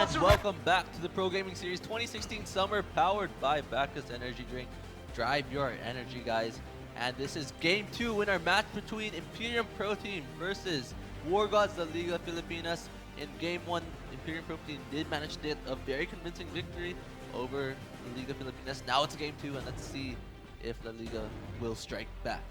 And welcome back to the Pro Gaming Series 2016 Summer, powered by Bacchus Energy Drink. Drive your energy, guys. And this is Game 2 in our match between Imperium Pro Team versus War Gods La Liga Filipinas. In Game 1, Imperium Pro Team did manage to get a very convincing victory over La Liga Filipinas. Now it's Game 2, and let's see if La Liga will strike back.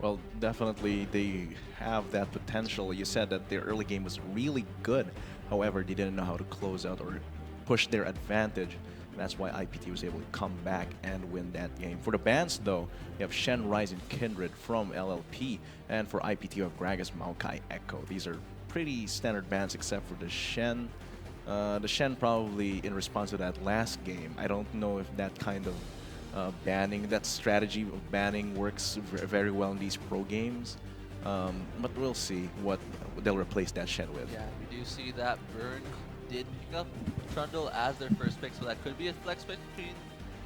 Well, definitely they have that potential. You said that their early game was really good. However, they didn't know how to close out or push their advantage. That's why IPT was able to come back and win that game. For the bans, though, you have Shen, Rise, and Kindred from LLP. And for IPT, you have Gragas, Maokai, Echo. These are pretty standard bans except for the Shen. The Shen probably in response to that last game. I don't know if that kind of banning, that strategy of banning works very well in these pro games. But we'll see what they'll replace that Shen with. Yeah, we do see that Burn did pick up Trundle as their first pick, so that could be a flex pick between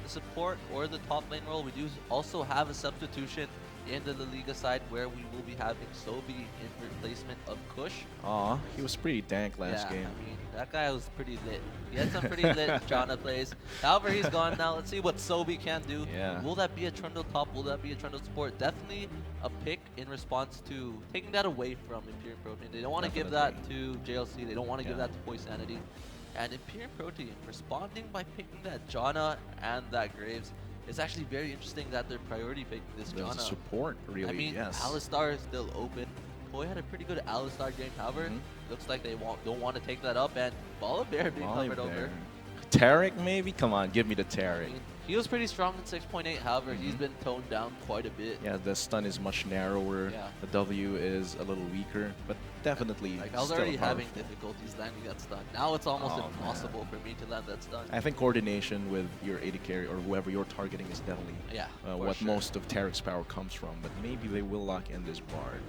the support or the top lane role. We do also have a substitution in the La Liga side where we will be having Sobi in replacement of Kush. Aw, he was pretty dank last game. I mean, that guy was pretty lit. He had some pretty lit Jana plays. However, he's gone now. Let's see what Sobi can do. Yeah. Will that be a Trundle top? Will that be a Trundle support? Definitely a pick in response to taking that away from Imperium Pro Team. They don't want to give that to JLC. They don't want to give that to Poisanity. And Imperium Pro Team responding by picking that Jana and that Graves. It's actually very interesting that they're priority picking this Jana. Support, really, I mean, yes. Alistar is still open. Koi had a pretty good Alistar game, however, looks like they don't want to take that up, and Bear being covered over. Taric, maybe? Come on, give me the Taric. I mean, he was pretty strong in 6.8, however, he's been toned down quite a bit. Yeah, the stun is much narrower. Yeah. The W is a little weaker, but definitely Like, I was still already powerful. having difficulties landing that stun. Now it's almost impossible for me to land that stun. I think coordination with your AD carry or whoever you're targeting is definitely what most of Taric's power comes from. But maybe they will lock in this Bard.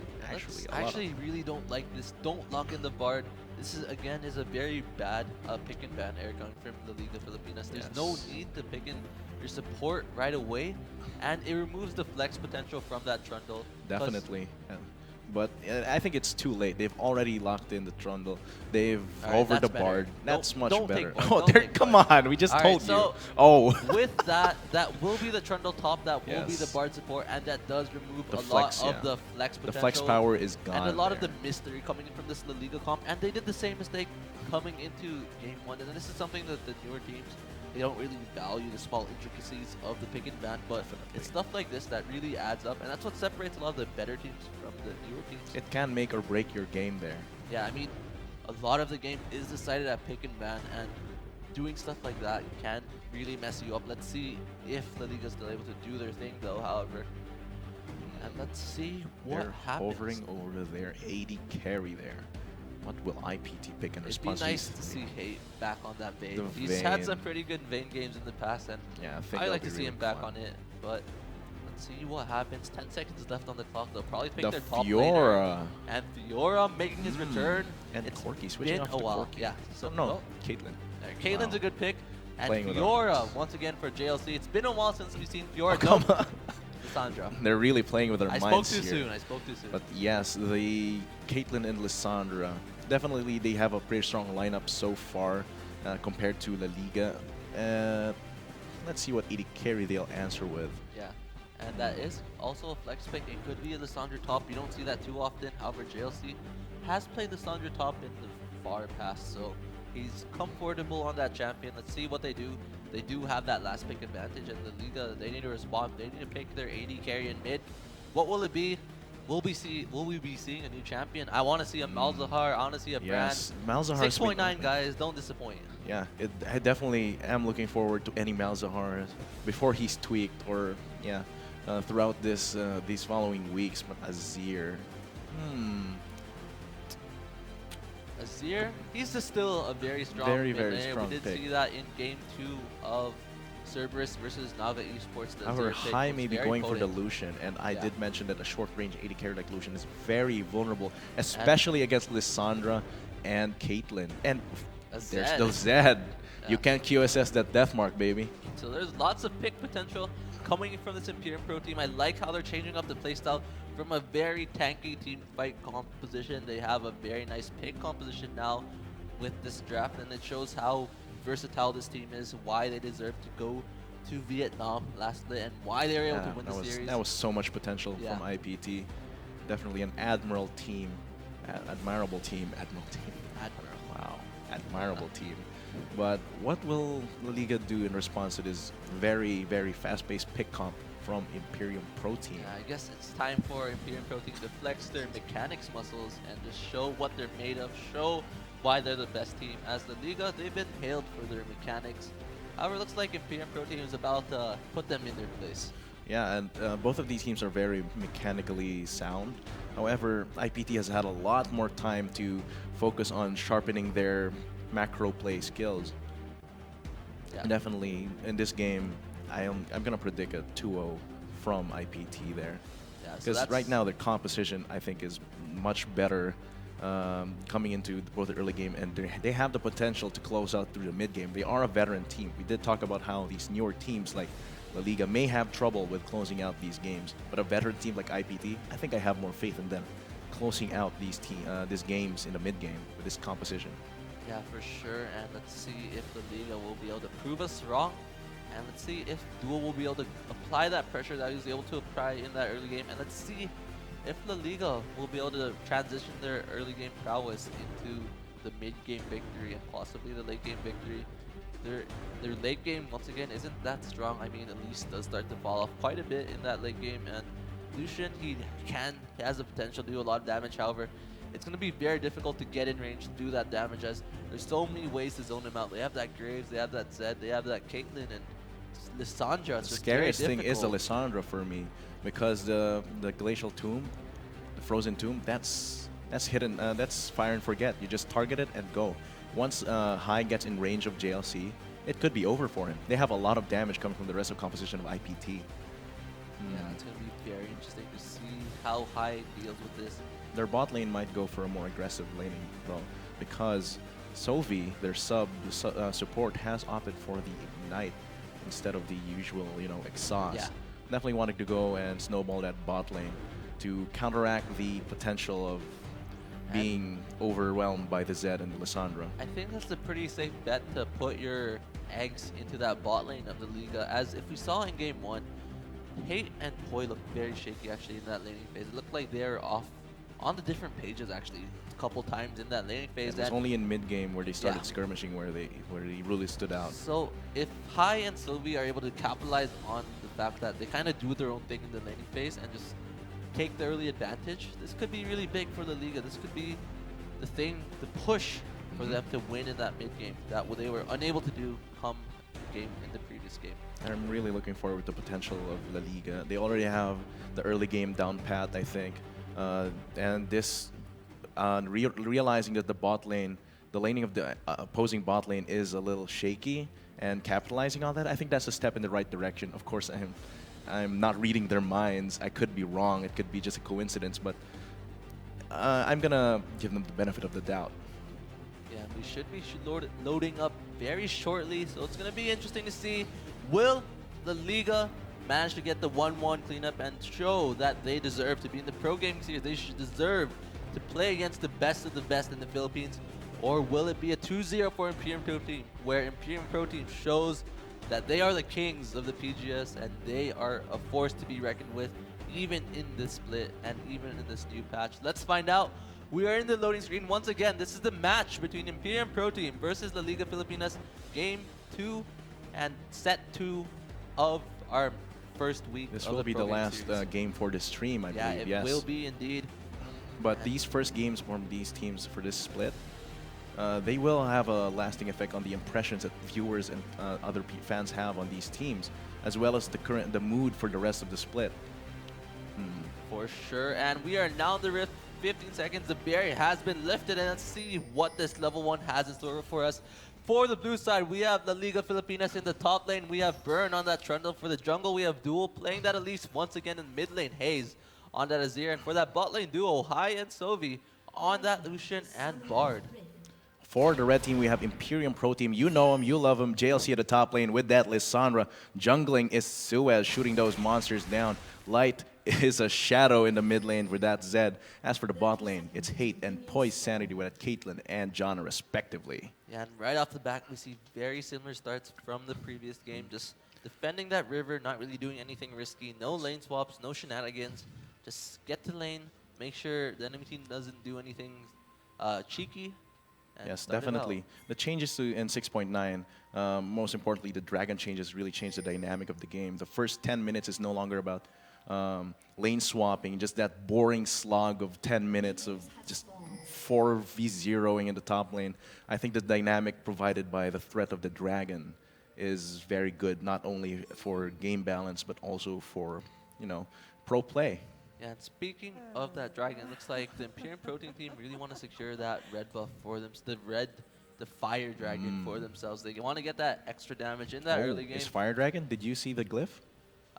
Actually, really don't like this. Don't lock in the Bard. This is again a very bad pick and ban error coming from the Liga Filipinas. There's no need to pick in your support right away, and it removes the flex potential from that Trundle. Definitely. But I think it's too late. They've already locked in the Trundle. They've hovered the Bard. That's much better. Oh, come on. We just told you. Oh. With that, that will be the Trundle top. That will be the Bard support. And that does remove a lot of the flex potential. The flex power is gone. And a lot of the mystery coming in from this La Liga comp. And they did the same mistake coming into Game 1. And this is something that the newer teams, they don't really value the small intricacies of the pick and ban, but it's stuff like this that really adds up, and that's what separates a lot of the better teams from the newer teams. It can make or break your game there. Yeah, I mean, a lot of the game is decided at pick and ban, and doing stuff like that can really mess you up. Let's see if La Liga is still able to do their thing, though, however. And let's see what happens. They're hovering over their AD carry there. What will IPT pick in response? It'd be nice to see Hate back on that Vayne. He's had some pretty good Vayne games in the past, and I like to see him back on it. But let's see what happens. 10 seconds left on the clock. They'll probably pick their top laner. And Fiora making his return. And Corki switching off to Corki. Yeah. So no, Caitlyn. Caitlyn's a good pick. And Fiora once again for JLC. It's been a while since we've seen Fiora. Come on. Lissandra. They're really playing with their minds here. I spoke too soon. But yes, the Caitlyn and Lissandra, definitely they have a pretty strong lineup so far compared to La Liga. Let's see what AD carry they'll answer with. Yeah, and that is also a flex pick. It could be a Lissandra top. You don't see that too often. However, JLC has played Lissandra top in the far past, so he's comfortable on that champion. Let's see what they do. They do have that last pick advantage, and the Liga, they need to respond. They need to pick their AD carry in mid. What will it be? Will we be seeing a new champion? I want to see a Malzahar. I want to see a Brand. Malzahar. 6.9 guys, don't disappoint. Yeah, I definitely am looking forward to any Malzahar before he's tweaked or throughout this these following weeks. But Azir, Azir, he's just still a very strong very strong We did pick. see that in Game 2 of Cerberus versus Naga Esports. However, High may be going for the Lucian, and I did mention that a short-range AD carry like Lucian is very vulnerable, especially against Lissandra and Caitlyn. And there's still Zed. You can't QSS that death mark, baby. So there's lots of pick potential coming from this Imperium Pro team. I like how they're changing up the playstyle from a very tanky team fight composition. They have a very nice pick composition now with this draft, and it shows how versatile this team is, why they deserve to go to Vietnam lastly, and why they were able to Yeah, win the series. that was so much potential Yeah. from IPT. Definitely an admirable team, admirable team, admiral team. Admiral. Wow, admirable team. But what will La Liga do in response to this very, very fast-paced pick comp from Imperium Pro Team? Yeah, I guess it's time for Imperium Pro Team to flex their mechanics muscles and just show what they're made of, show why they're the best team. As the Liga, they've been hailed for their mechanics. However, it looks like Imperium Pro Team is about to put them in their place. Yeah, and both of these teams are very mechanically sound. However, IPT has had a lot more time to focus on sharpening their macro play skills. Yeah. Definitely, in this game, I'm going to predict a 2-0 from IPT there. Yeah, so Because that's right now, their composition, I think, is much better coming into both the early game, and they have the potential to close out through the mid game. They are a veteran team. We did talk about how these newer teams like La Liga may have trouble with closing out these games, but a veteran team like IPT, I think I have more faith in them closing out these games in the mid game with this composition. Yeah, for sure. And let's see if the Liga will be able to prove us wrong. And let's see if Duo will be able to apply that pressure that he was able to apply in that early game. And let's see if La Liga will be able to transition their early game prowess into the mid-game victory and possibly the late game victory. Their late game, once again, isn't that strong. I mean, Elise does start to fall off quite a bit in that late game. And Lucian, he has the potential to do a lot of damage. However, it's going to be very difficult to get in range to do that damage, as there's so many ways to zone him out. They have that Graves, they have that Zed, they have that Caitlyn, and Lissandra. The scariest thing is the Lissandra for me, because the Glacial Tomb, the Frozen Tomb, that's hidden, that's fire and forget. You just target it and go. Once High gets in range of JLC, it could be over for him. They have a lot of damage coming from the rest of composition of IPT. Yeah, it's going to be very interesting to see how High deals with this. Their bot lane might go for a more aggressive laning, though, because Sovi, their support, has opted for the Ignite instead of the usual, exhaust. Yeah. Definitely wanting to go and snowball that bot lane to counteract the potential of being overwhelmed by the Zed and the Lissandra. I think that's a pretty safe bet to put your eggs into that bot lane of the Liga, as if we saw in game 1, Hate and Poi looked very shaky actually in that laning phase. It looked like they were off on the different pages actually a couple times in that laning phase. It was only in mid game where they started skirmishing where they really stood out. So if High and Sylvie are able to capitalize on the fact that they kind of do their own thing in the laning phase and just take the early advantage, this could be really big for the Liga. This could be the thing, the push for them to win in that mid game that they were unable to do come game in the previous game. And I'm really looking forward to the potential of La Liga. They already have the early game down pat, I think. And this, realizing that the bot lane, the laning of the opposing bot lane is a little shaky, and capitalizing on that, I think that's a step in the right direction. Of course, I'm not reading their minds. I could be wrong. It could be just a coincidence, but I'm gonna give them the benefit of the doubt. Yeah, we should be loading up very shortly, so it's gonna be interesting to see. Will the Liga manage to get the 1-1 cleanup and show that they deserve to be in the pro gaming series? They should deserve to play against the best of the best in the Philippines, or will it be a 2-0 for Imperium Pro Team, where Imperium Pro Team shows that they are the kings of the PGS and they are a force to be reckoned with, even in this split and even in this new patch? Let's find out. We are in the loading screen once again. This is the match between Imperium Pro Team versus La Liga Filipinas, Game 2 and Set 2 of our first week. This will be the last game for this stream, I believe. Yeah, it will be indeed. But these first games from these teams for this split, they will have a lasting effect on the impressions that viewers and other fans have on these teams, as well as the mood for the rest of the split. For sure, and we are now in the Rift. 15 seconds, the barrier has been lifted, and let's see what this level 1 has in store for us. For the blue side, we have La Liga Filipinas in the top lane. We have Burn on that Trundle. For the jungle, we have Duel playing that Elise once again in mid lane. Haze on that Azir. And for that bot lane duo, High and Sovi on that Lucian and Bard. For the red team, we have Imperium Pro Team. You know him, you love him. JLC at the top lane with that Lissandra. Jungling is Suez, shooting those monsters down. Light is a shadow in the mid lane with that Zed. As for the bot lane, it's Hate and Poise Sanity with Caitlyn and Janna respectively. Yeah, and right off the bat, we see very similar starts from the previous game. Just defending that river, not really doing anything risky. No lane swaps, no shenanigans. Just get to lane, make sure the enemy team doesn't do anything cheeky. And Yes, start it out. definitely. The changes to in 6.9, most importantly, the dragon changes really changed the dynamic of the game. The first 10 minutes is no longer about lane swapping, just that boring slog of 10 minutes of just 4v0ing in the top lane. I think the dynamic provided by the threat of the dragon is very good, not only for game balance, but also for, pro play. Yeah, and speaking of that dragon, it looks like the Imperium Protein team really want to secure that red buff for them, the fire dragon for themselves. They want to get that extra damage in that early game. Is Fire Dragon? Did you see the glyph?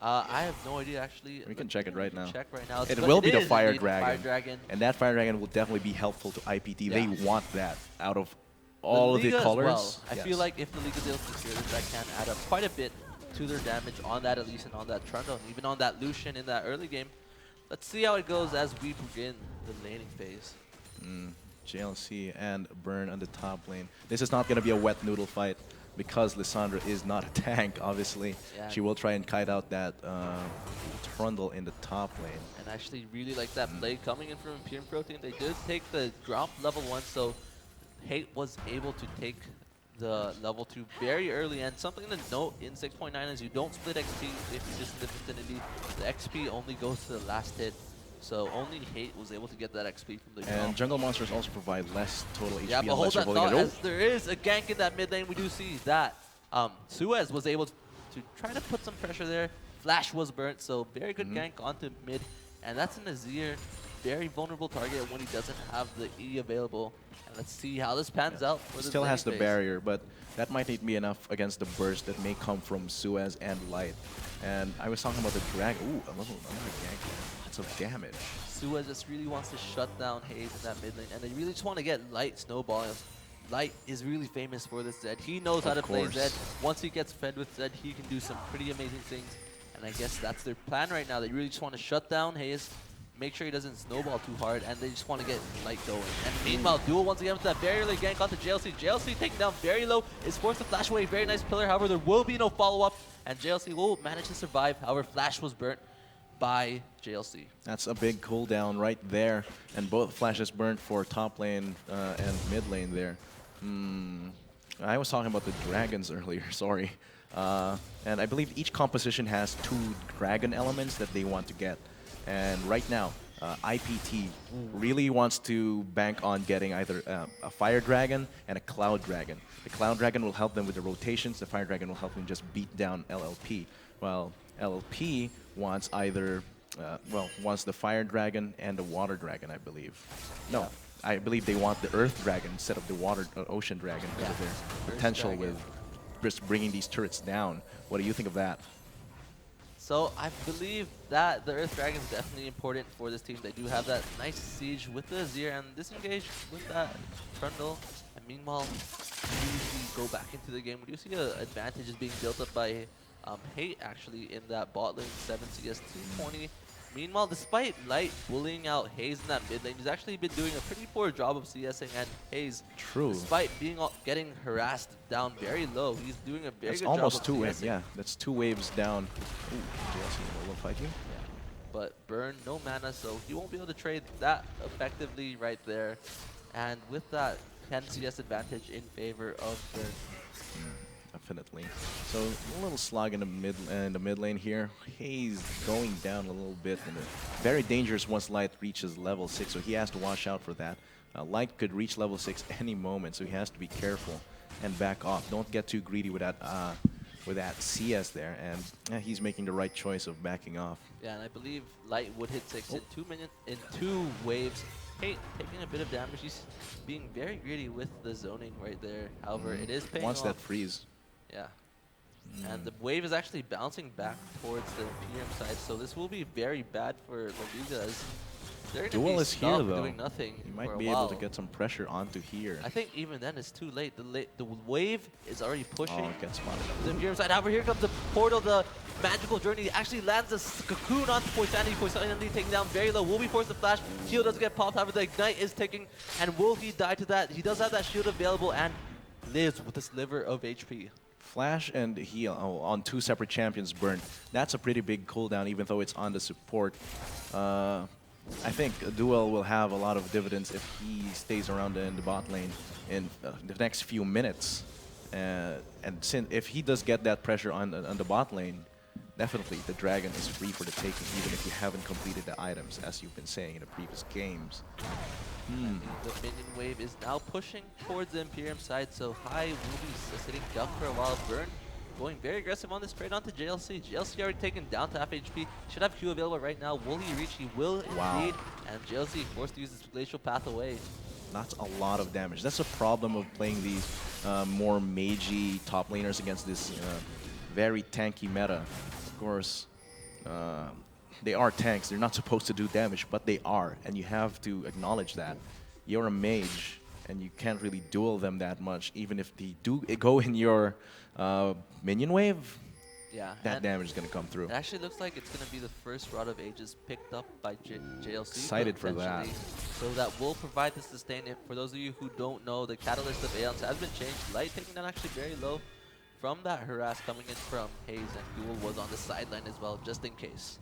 I have no idea actually. We can check it right now. Check right now. It But will be the is Fire indeed Dragon. Fire dragon. And that Fire Dragon will definitely be helpful to IPT. Yeah. They want that out of all of the Liga as colors. well. I Yes. feel like if the Liga deals secure this, that can add up quite a bit to their damage on that Elise and on that Trundle, and even on that Lucian in that early game. Let's see how it goes as we begin the laning phase. JLC and Burn on the top lane. This is not going to be a wet noodle fight because Lissandra is not a tank, obviously. Yeah. She will try and kite out that Trundle in the top lane. And I actually really like that play coming in from Imperium Protein. They did take the drop level 1, so Hate was able to take the level 2 very early. And something to note in 6.9 is you don't split XP if you're just in the vicinity. The XP only goes to the last hit. So only Hate was able to get that XP from the And drop. jungle monsters also provide less total HP Yeah, but unless hold you're that holding thought, it. as there is a gank in that mid lane. We do see that Suez was able to try to put some pressure there. Flash was burnt, so very good gank onto mid. And that's an Azir, very vulnerable target when he doesn't have the E available. And let's see how this pans out for the Still has the phase. barrier, but that might not be enough against the burst that may come from Suez and Light. And I was talking about the dragon. Ooh, another gank. Lots of damage. Suez just really wants to shut down Haze in that mid lane, and they really just want to get Light snowballing. Light is really famous for this Zed. He knows how to play Zed. Once he gets fed with Zed, he can do some pretty amazing things. And I guess that's their plan right now. They really just want to shut down Haze, make sure he doesn't snowball too hard, and they just want to get Light going. And meanwhile, Duel once again with that very early gank onto JLC. JLC taken down very low, is forced to flash away. Very nice pillar, however, there will be no follow-up, and JLC will manage to survive. However, Flash was burnt by JLC. That's a big cooldown right there. And both flashes burnt for top lane and mid lane there. I was talking about the dragons earlier, sorry. And I believe each composition has 2 dragon elements that they want to get. And right now, IPT really wants to bank on getting either a fire dragon and a cloud dragon. The cloud dragon will help them with the rotations. The fire dragon will help them just beat down LLP. While LLP wants either, wants the fire dragon and the water dragon, I believe. No, I believe they want the earth dragon instead of the water ocean dragon because of their potential with just bringing these turrets down. What do you think of that? So I believe that the Earth Dragon is definitely important for this team. They do have that nice siege with the Azir and disengage with that Trundle. And meanwhile, we do see go back into the game. We do see an advantage is being built up by Hate actually in that bot lane 7 CS 220. Meanwhile, despite Light bullying out Haze in that mid lane, he's actually been doing a pretty poor job of CSing and Haze. True. Despite getting harassed down very low, he's doing a very good job of almost 2 waves, CSing. yeah. That's 2 waves down. Ooh, JLC will fight you. Yeah. But Burn, no mana, so he won't be able to trade that effectively right there. And with that 10 CS advantage in favor of Burn. Definitely. So a little slog in the mid lane here. Haze going down a little bit, and very dangerous once Light reaches level 6. So he has to watch out for that. Light could reach level 6 any moment, so he has to be careful and back off. Don't get too greedy with that CS there, and he's making the right choice of backing off. Yeah, and I believe Light would hit 6 in 2 minutes, in 2 waves. Hate taking a bit of damage. He's being very greedy with the zoning right there. However, it is paying Wants off. that freeze. Yeah. And the wave is actually bouncing back towards the PM side, so this will be very bad for La Liga as they're going to Duel be is here, stuck though. doing nothing He for might a be while. able to get some pressure onto here. I think even then it's too late. The wave is already pushing. Oh, it gets spotted. The Imperium side. However, here comes the portal. The magical journey actually lands a cocoon onto Poisanity. Poisanity taking down very low. Will be forced to flash. Shield doesn't get popped. However, the ignite is ticking. And will he die to that? He does have that shield available and lives with a sliver of HP. Flash and heal on 2 separate champions burned. That's a pretty big cooldown, even though it's on the support. I think Duel will have a lot of dividends if he stays around in the bot lane in the next few minutes. And since if he does get that pressure on the bot lane, definitely the dragon is free for the taking, even if you haven't completed the items, as you've been saying in the previous games. The minion wave is now pushing towards the Imperium side, so High will be sitting duck for a while. Burn going very aggressive on this trade onto JLC. JLC already taken down to half HP. Should have Q available right now. Will he reach? He will indeed. And JLC forced to use his glacial path away. That's a lot of damage. That's a problem of playing these more magey top laners against this very tanky meta. Of course, they are tanks. They're not supposed to do damage, but they are, and you have to acknowledge that. You're a mage, and you can't really duel them that much, even if they do go in your minion wave. Yeah, that damage is going to come through. It actually looks like it's going to be the first Rod of Ages picked up by JLC. Excited for that. So that will provide the sustain. For those of you who don't know, the Catalyst of Aeons has been changed. Light taking down actually very low from that harass coming in from Haze, and Duel was on the sideline as well, just in case.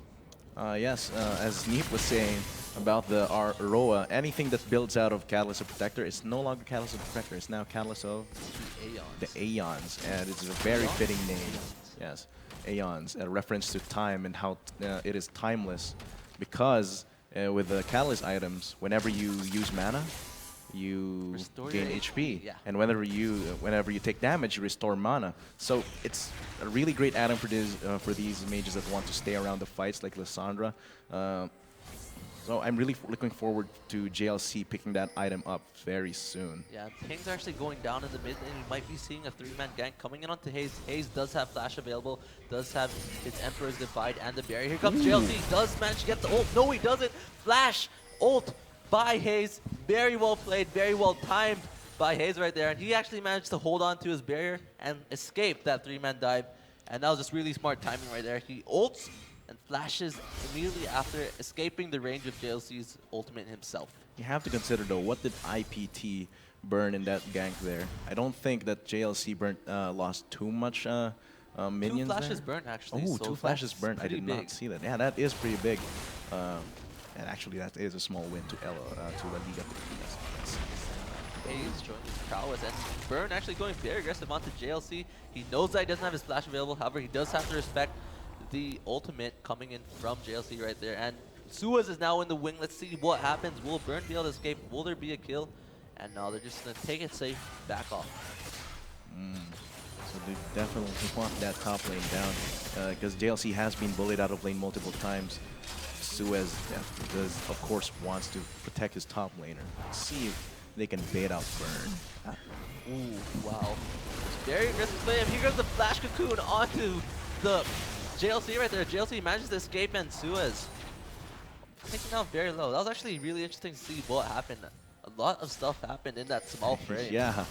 Yes, as Neep was saying about the Aroa, anything that builds out of Catalyst of Protector is no longer Catalyst of Protector. It's now Catalyst of the Aeons, and it's a very fitting name. Yes, Aeons, a reference to time and how it is timeless, because with the Catalyst items, whenever you use mana, you gain HP, and whenever you take damage, you restore mana. So it's a really great add-on for these mages that want to stay around the fights, like Lissandra. So I'm really looking forward to JLC picking that item up very soon. Yeah, King's actually going down in the mid lane. We might be seeing a 3-man gank coming in onto Haze. Haze does have flash available, does have his Emperor's Divide and the barrier. Here comes JLC, does manage to get the ult. No, he doesn't. Flash, ult by Haze. Very well played, very well timed by Haze right there. And he actually managed to hold on to his barrier and escape that 3-man dive. And that was just really smart timing right there. He ults and flashes immediately after escaping the range of JLC's ultimate himself. You have to consider though, what did IPT burn in that gank there? I don't think that JLC lost too much minions. 2 flashes there. burnt actually. Oh, so 2 flashes burnt. I did big. not see that. Yeah, that is pretty big. And actually, that is a small win to La Liga. Haze showing his prowess, and Burn actually going very aggressive onto JLC. He knows that he doesn't have his flash available. However, he does have to respect the ultimate coming in from JLC right there. And Suez is now in the wing. Let's see what happens. Will Burn be able to escape? Will there be a kill? And no, they're just going to take it safe, back off. So they definitely want that top lane down, because JLC has been bullied out of lane multiple times. Suez does, of course, wants to protect his top laner. Let's see if they can bait out Burn. Ooh, wow. Very aggressive play. And here goes the flash cocoon onto the JLC right there. JLC manages to escape, and Suez taking down very low. That was actually really interesting to see what happened. A lot of stuff happened in that small frame. Yeah.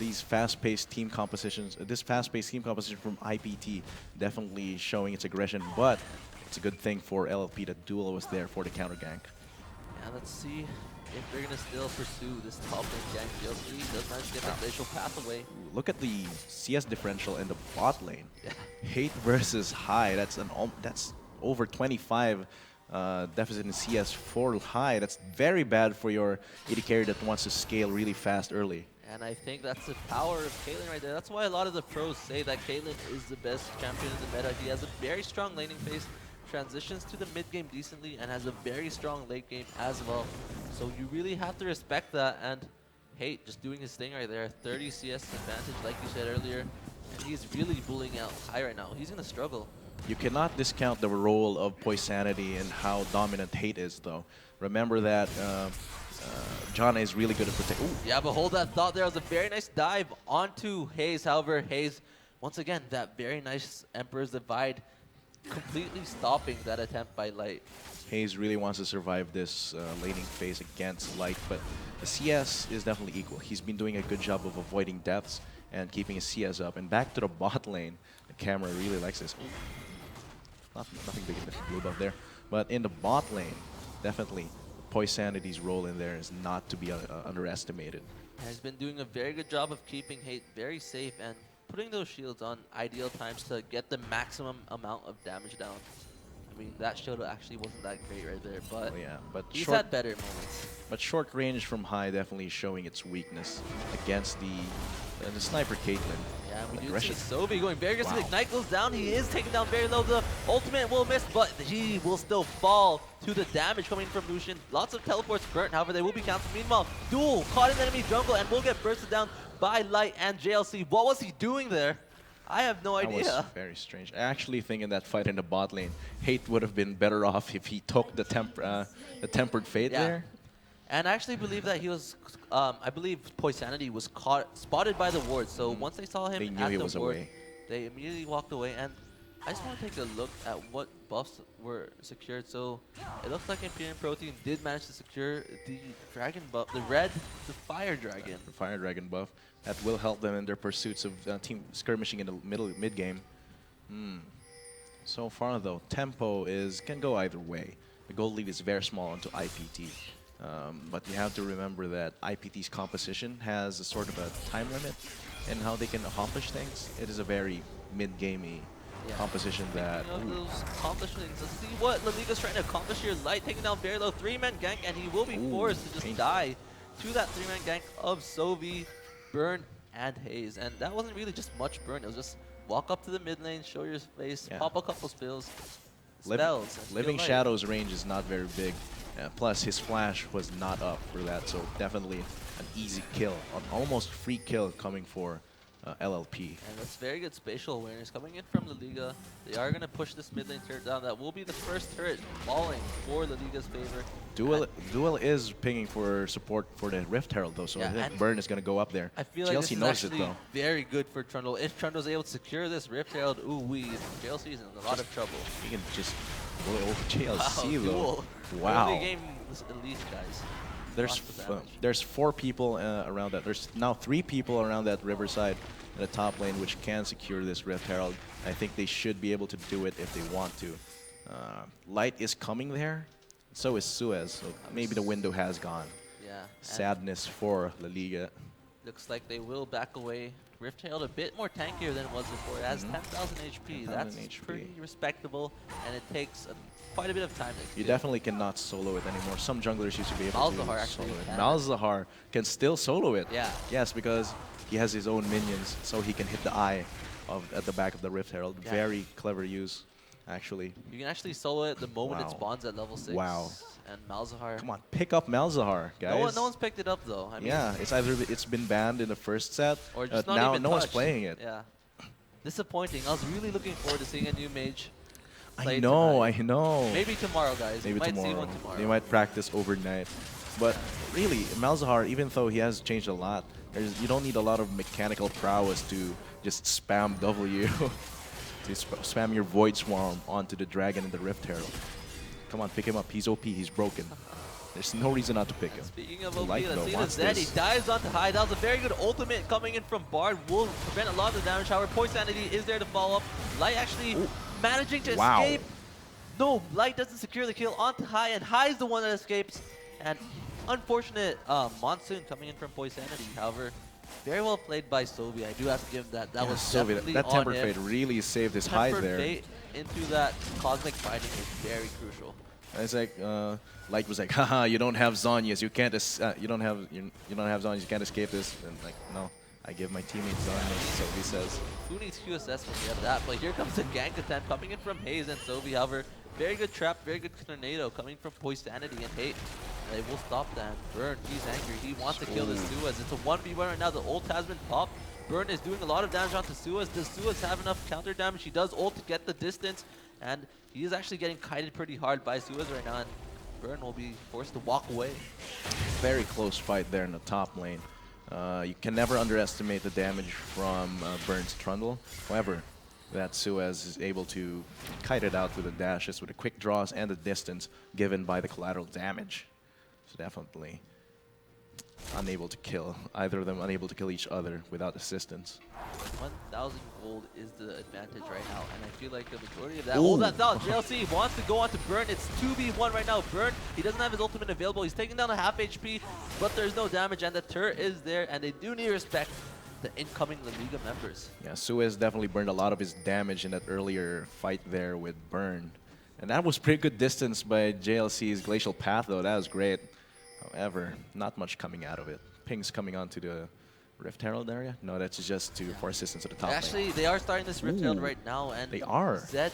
These fast-paced team compositions, this fast-paced team composition from IPT definitely showing its aggression, but it's a good thing for LLP that Duel was there for the counter gank. Yeah, let's see if they're gonna still pursue this top lane gank. JLC does manage to get that glacial path away. Ooh, look at the CS differential in the bot lane. Yeah. Hate versus High. That's over 25 deficit in CS for High. That's very bad for your AD carry that wants to scale really fast early. And I think that's the power of Caitlyn right there. That's why a lot of the pros say that Caitlyn is the best champion in the meta. He has a very strong laning phase, transitions to the mid game decently, and has a very strong late game as well. So you really have to respect that. And Hate just doing his thing right there. 30 CS advantage, like you said earlier. And he's really bullying out High right now. He's going to struggle. You cannot discount the role of Poisanity and how dominant Hate is, though. Remember that Jana is really good at protecting. Yeah, but hold that thought. There was a very nice dive onto Haze. However, Haze, once again, that very nice Emperor's Divide completely stopping that attempt by Light. Hayes really wants to survive this laning phase against Light, but the CS is definitely equal. He's been doing a good job of avoiding deaths and keeping his CS up. And back to the bot lane, the camera really likes this. Nothing big in the blue buff there. But in the bot lane, definitely, Poisanity's role in there is not to be underestimated. Has been doing a very good job of keeping Hate very safe and putting those shields on ideal times to get the maximum amount of damage down. I mean, that shield actually wasn't that great right there, but Oh, yeah, but he's had better moments. But short range from high definitely showing its weakness against the sniper Caitlyn. Yeah, we do see Aggression. Sobi going very aggressive. Wow. Ignite goes down. He is taken down very low. The ultimate will miss, but he will still fall to the damage coming from Lucian. Lots of teleports burnt, however, they will be counted. Meanwhile, Duel caught in enemy jungle and will get bursted down by Light and JLC. What was he doing there? I have no idea. That was very strange. I actually think in that fight in the bot lane, Hate would have been better off if he took the tempered fate there. And I actually believe that he was, I believe Poisanity was spotted by the ward. So once they saw him They knew at he the was ward, away. they immediately walked away. And I just want to take a look at what buffs were secured. So it looks like Imperial Protein did manage to secure the dragon buff, the fire dragon. The Fire Dragon buff. That will help them in their pursuits of team skirmishing in the mid game. So far though, tempo can go either way. The gold lead is very small onto IPT. But you have to remember that IPT's composition has a sort of a time limit in how they can accomplish things. It is a very mid-gamey composition that... Speaking of those accomplishments, let's see what La Liga's trying to accomplish here. Light taking down very low, 3-man gank, and he will be forced to just die to that 3-man gank of Sovi, Burn, and Hayes. And that wasn't really just much burn, it was just walk up to the mid lane, show your face, pop a couple spells, spells. Living Shadow's range is not very big. Plus, his flash was not up for that, so definitely an easy kill, an almost free kill coming for LLP. And that's very good spatial awareness coming in from La Liga. They are going to push this mid lane turret down. That will be the first turret falling for La Liga's favor. Duel is pinging for support for the Rift Herald though, so I think Burn is going to go up there. I feel like JLC this is actually very good for Trundle. If Trundle's able to secure this Rift Herald, JLC is in a lot of trouble. He can just blow JLC though. Wow. Early game elite, guys. There's 4 people around that. There's now 3 people around that Riverside in the top lane which can secure this Rift Herald. I think they should be able to do it if they want to. Light is coming there. So is Suez, so maybe the window has gone. Yeah. Sadness for La Liga. Looks like they will back away. Rift Herald a bit more tankier than it was before. It has 10,000 HP. 10,000 That's HP. pretty respectable, and it takes quite a bit of time. You definitely cannot solo it anymore. Some junglers used to be able to actually solo it. can. Malzahar can still solo it. Yeah. Yes, because he has his own minions, so he can hit the eye at the back of the Rift Herald. Yeah. Very clever use, actually. You can actually solo it the moment it spawns at level 6. Wow. And Malzahar. Come on, pick up Malzahar, guys. No one's picked it up though. I mean, yeah, it's been banned in the first set, or just not now even no one's touched. playing it. Yeah. Disappointing. I was really looking forward to seeing a new mage. I know. Maybe tomorrow, guys. Maybe we might tomorrow. see one tomorrow. They might practice overnight. But really, Malzahar, even though he has changed a lot, you don't need a lot of mechanical prowess to just spam W. to spam your Void Swarm onto the Dragon and the Rift Herald. Come on, pick him up. He's OP. He's broken. There's no reason not to pick him. Speaking of OP, Light, let's though, see the wants Zed. He this. dives onto high. That was a very good ultimate coming in from Bard. Will prevent a lot of the damage. However, Poisanity is there to follow up. Light actually managing to escape. No, Light doesn't secure the kill onto high, and high is the one that escapes. And unfortunate Monsoon coming in from Poisanity. However, very well played by Sobi. I do have to give him that. That was definitely that on Tempered him. Fate really saved his hide there. Fate into that cosmic fighting is very crucial. And it's like Light was like, haha, you don't have Zhonya's, you can't you don't have Zhonya's, you can't escape this. And like, no, I give my teammates Zhonya's, so he says. Who needs QSS when we have that? But here comes the gank attempt coming in from Hayes and Sobi. However, very good trap, very good tornado coming from Poisanity and Hate. They will stop that. Burn, he's angry. He wants to kill the Suez. It's a 1v1 right now. The ult has been popped. Burn is doing a lot of damage onto Suez. Does Suez have enough counter damage? He does ult to get the distance, and he is actually getting kited pretty hard by Suez right now, and Burn will be forced to walk away. Very close fight there in the top lane. You can never underestimate the damage from Burn's Trundle. However, that Suez is able to kite it out with the dashes, with the quick draws and the distance given by the collateral damage. So definitely unable to kill, either of them unable to kill each other without assistance. 1,000 gold is the advantage right now, and I feel like the majority of that. Oh, that's out. JLC wants to go on to Burn. It's 2v1 right now. Burn, he doesn't have his ultimate available. He's taking down a half HP, but there's no damage, and the turret is there, and they do need to respect the incoming La Liga members. Yeah, Suez definitely burned a lot of his damage in that earlier fight there with Burn. And that was pretty good distance by JLC's Glacial Path, though. That was great. However, not much coming out of it. Ping's coming onto the Rift Herald area? No, that's just for assistance at the top Actually, lane. they are starting this Rift Herald right now, and They are. Zed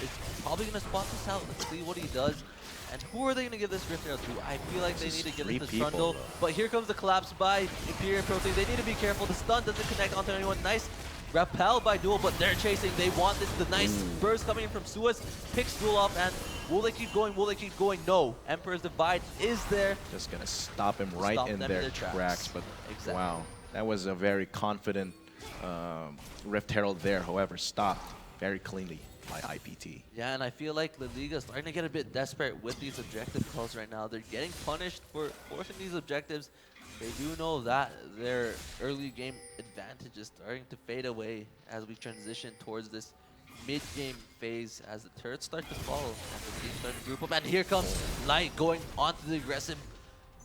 is probably going to spot this out. Let's see what he does. And who are they going to give this Rift Herald to? I feel like they need to give it to Trundle. But here comes the collapse by Imperial Protein. They need to be careful. The stun doesn't connect onto anyone. Nice rappel by Duel, but they're chasing. They want this. The nice burst coming in from Suez picks Duel off, and will they keep going? Will they keep going? No. Emperor's Divide is there. Just going to stop him right in their tracks. But exactly. Wow, that was a very confident Rift Herald there. However, stopped very cleanly by IPT. Yeah, and I feel like La Liga is starting to get a bit desperate with these objective calls right now. They're getting punished for forcing these objectives. They do know that their early game advantage is starting to fade away as we transition towards this mid-game phase as the turrets start to fall and the teams start to group up. And here comes Light going onto the aggressive.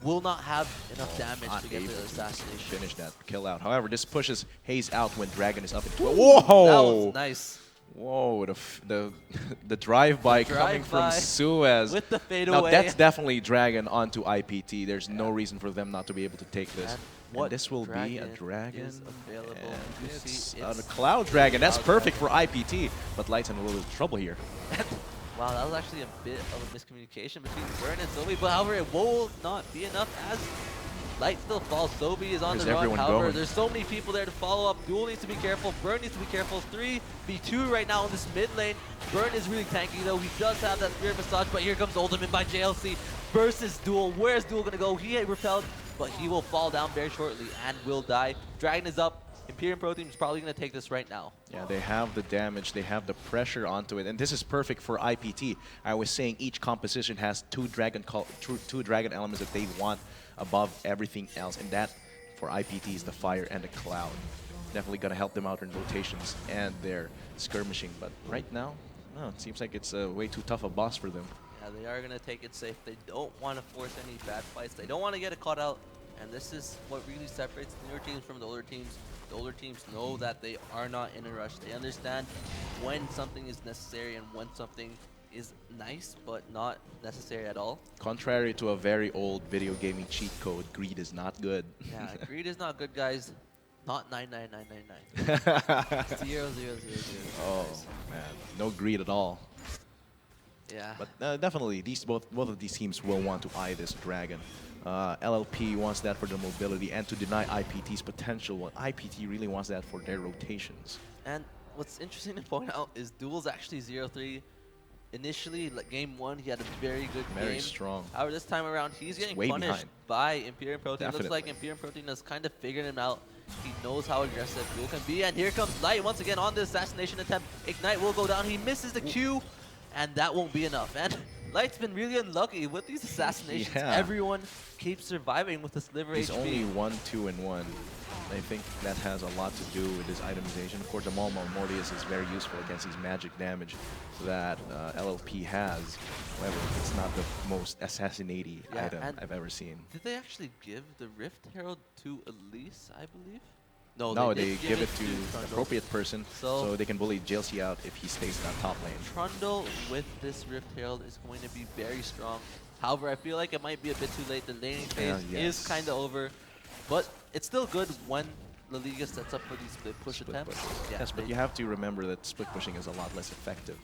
Will not have enough damage to get the assassination. Finish that kill out. However, this pushes Haze out when Dragon is up in 12. Whoa! That was nice. Whoa, the drive-by coming from Suez. With the fade now, away. that's definitely Dragon onto IPT. There's no reason for them not to be able to take this. And this will be a Dragon. Is available. And it's a Cloud Dragon. That's perfect for IPT. But Light's in a little bit of trouble here. Wow, that was actually a bit of a miscommunication between Burn and Sobi, but however, it will not be enough as Light still falls. Sobi is on the run. However, there's so many people there to follow up. Duel needs to be careful. Burn needs to be careful. 3v2 right now in this mid lane. Burn is really tanky though. He does have that Spirit Massage, but here comes Ultimate by JLC versus Duel. Where's Duel gonna go? He repelled, but he will fall down very shortly and will die. Dragon is up. Imperial Protein is probably going to take this right now. Yeah, they have the damage, they have the pressure onto it, and this is perfect for IPT. I was saying each composition has two dragon elements that they want above everything else, and that for IPT is the fire and the cloud. Definitely going to help them out in rotations and their skirmishing, but right now, it seems like it's way too tough a boss for them. Yeah, they are going to take it safe. They don't want to force any bad fights. They don't want to get it caught out, and this is what really separates the newer teams from the older teams. The older teams know that they are not in a rush. They understand when something is necessary and when something is nice but not necessary at all. Contrary to a very old video gaming cheat code, greed is not good. Yeah, greed is not good, guys. Not 99999. 0, 0, 0, 0. Oh man, no greed at all. Yeah. But definitely, both of these teams will want to eye this dragon. LLP wants that for their mobility and to deny IPT's potential. Well, IPT really wants that for their rotations. And what's interesting to point out is Duel's actually 0-3. Initially, like game 1, he had a very good game. Very strong. However, this time around, he's getting punished by Imperial Protein. Looks like Imperial Protein has kind of figured him out. He knows how aggressive Duel can be. And here comes Light once again on the assassination attempt. Ignite will go down. He misses the Q, and that won't be enough. And Light's been really unlucky with these assassinations. Yeah. Everyone keeps surviving with the sliver He's HP. only 1, 2, and 1. I think that has a lot to do with his itemization. Of course, the Mortius is very useful against these magic damage that LLP has. However, it's not the most assassinating item I've ever seen. Did they actually give the Rift Herald to Elise, I believe? No, they give it to the appropriate person so they can bully JLC out if he stays in that top lane. Trundle with this Rift Herald is going to be very strong. However, I feel like it might be a bit too late. The laning phase is kind of over. But it's still good when La Liga sets up for these split push attempts. Yeah, yes, but you have to remember that split pushing is a lot less effective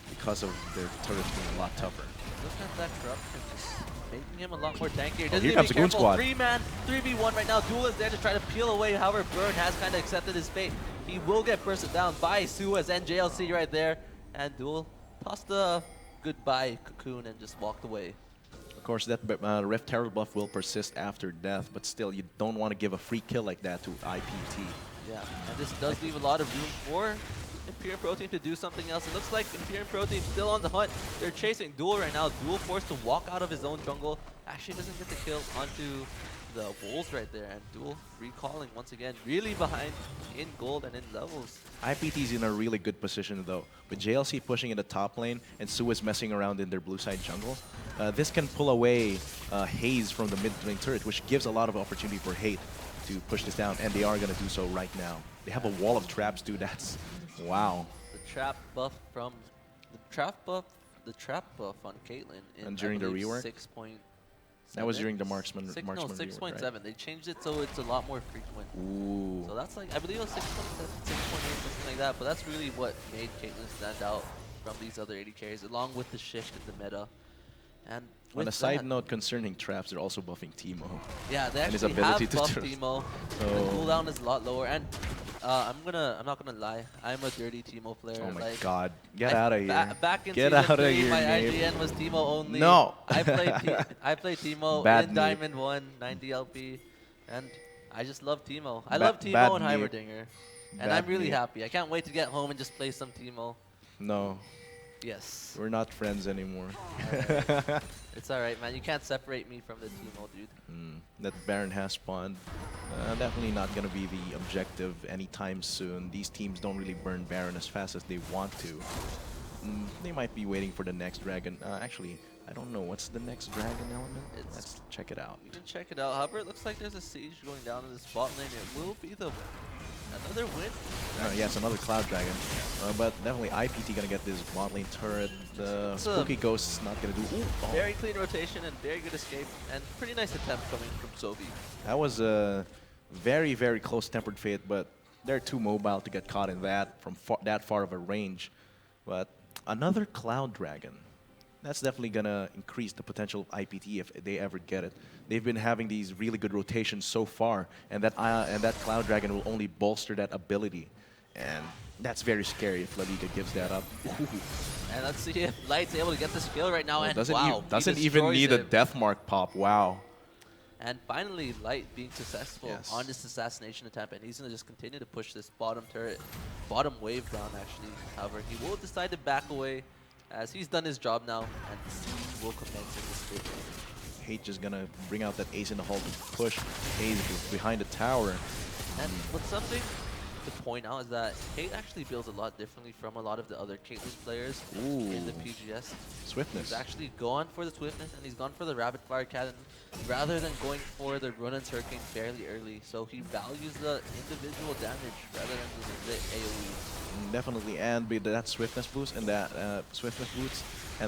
because of their turrets being a lot tougher. Look at that corruption, just making him a lot more tankier. Doesn't here even comes be the Goon careful. Squad. 3-man, 3v1 right now. Duel is there to try to peel away. However, Burn has kind of accepted his fate. He will get bursted down by Suez and JLC right there. And Duel tossed a goodbye cocoon and just walked away. Of course, that Rift Herald buff will persist after death, but still, you don't want to give a free kill like that to IPT. Yeah, and this does leave a lot of room for Imperial Protein to do something else. It looks like Imperial Protein still on the hunt. They're chasing Duel right now. Duel forced to walk out of his own jungle. Actually doesn't get the kill onto the Wolves right there. And Duel recalling once again. Really behind in gold and in levels. IPT's in a really good position though. With JLC pushing in the top lane and Suez messing around in their blue side jungle, this can pull away Haze from the mid lane turret, which gives a lot of opportunity for Hate to push this down, and they are going to do so right now. They have a wall of traps, dude. That's wow. The trap buff from the trap buff on Caitlyn in, And during the rework? 6.7. That was during the marksman. No, marksman 6.7. rework, right? They changed it so it's a lot more frequent. Ooh. So that's like, I believe it was 6.7, 6.8, something like that. But that's really what made Caitlyn stand out from these other 80 carries, along with the shift in the meta. And On with a side that, note concerning traps, they're also buffing Teemo. yeah, they and his actually ability have to buffed turn. Teemo. The Oh. cooldown is a lot lower, and I'm not gonna lie, I'm a dirty Teemo player. Oh my like, god. Get out of here. Back in Get season out of 3, here, my Nate. IGN was Teemo only. No. I played Teemo Bad in Nate. Diamond 1, 90 LP, and I just love Teemo. I Ba- love Teemo bad and Nate. Heimerdinger, and Bad I'm really Nate. happy. I can't wait to get home and just play some Teemo. No, Yes. we're not friends anymore. It's alright, man. You can't separate me from the Teemo, dude. That Baron has spawned. Definitely not going to be the objective anytime soon. These teams don't really burn Baron as fast as they want to. They might be waiting for the next dragon. Actually, I don't know. What's the next dragon element? Let's check it out. You can check it out. However, it looks like there's a siege going down in the spot lane. It will be another win. Yeah, it's another Cloud Dragon. But definitely IPT going to get this bot lane turret. The Spooky Ghost is not going to do... Ooh, oh. Very clean rotation and very good escape. And pretty nice attempt coming from Sobi. That was a very, very close tempered fate, but they're too mobile to get caught in that from that far of a range. But another Cloud Dragon. That's definitely going to increase the potential of IPT if they ever get it. They've been having these really good rotations so far, and that Cloud Dragon will only bolster that ability. And that's very scary if La Liga gives that up. And let's see if Light's able to get this kill right now. Well, And doesn't wow, he doesn't even destroys need a it. death mark pop. Wow. And finally, Light being successful Yes. on this assassination attempt, and he's going to just continue to push this bottom turret, bottom wave down actually. However, he will decide to back away as he's done his job now, and the siege will commence in this bit. Hate just gonna bring out that ace in the hole to push Haze behind the tower. And what's something to point out is that Hate actually builds a lot differently from a lot of the other Caitlyn players in the Ooh. PGS. Swiftness. He's actually gone for the swiftness, and he's gone for the rapid fire cannon rather than going for the run and hurricane fairly early. So he values the individual damage rather than the AoE. Definitely, and with that swiftness boost and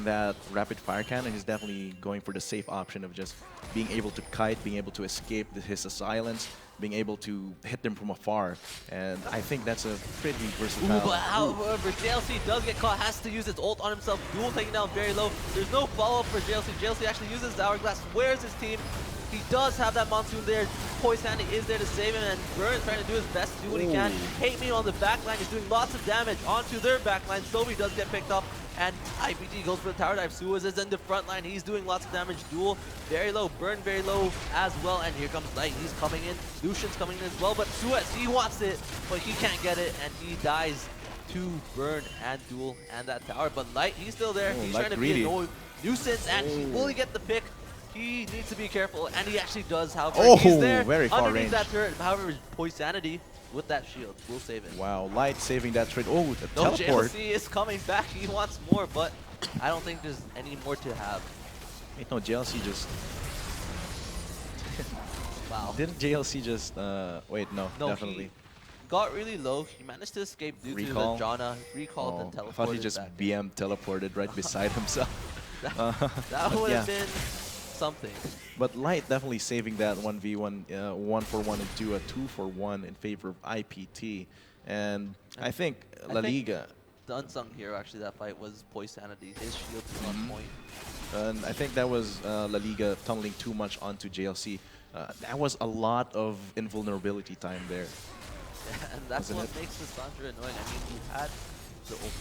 that rapid fire cannon, he's definitely going for the safe option of just being able to kite, being able to escape his assailants, being able to hit them from afar. And I think that's a pretty versatile. Ooh, but however, JLC does get caught, has to use its ult on himself. Duel taking down very low. There's no follow-up for JLC. JLC actually uses the hourglass. Where's his team? He does have that Monsoon there. Poison is there to save him, and Burn trying to do his best to do what he can. Hate Me on the backline is doing lots of damage onto their backline. Sobi does get picked up, and IPT goes for the tower dive. Suez is in the front line. He's doing lots of damage. Duel very low, Burn very low as well, and here comes Light. He's coming in. Lucian's coming in as well, but Suez, he wants it, but he can't get it, and he dies to Burn and Duel and that tower. But Light, he's still there. He's Light trying to greedy. be a nuisance, and will he get the pick? He needs to be careful, and he actually does. However, Oh, he's there very far underneath range. that turret. However, Poisanity with that shield will save it. Wow, Light saving that trade. Oh, the No, teleport. JLC is coming back. He wants more, but I don't think there's any more to have. Wait, no, JLC just... Wow. Didn't JLC just... wait, no, No, definitely. he got really low. He managed to escape due Recall? to the Janna. Recalled Oh, and teleported I thought he just back. BM teleported right beside himself. That would have been something. But Light definitely saving that 1v1, 1-for-1 into a 2-for-1 in favor of IPT. And I think La Liga... The unsung hero, actually, that fight was Poisanity. His shield was on point. And I think that was La Liga tunneling too much onto JLC. That was a lot of invulnerability time there. And that's Wasn't what it? makes the Sandra annoying. I mean, he had the opening,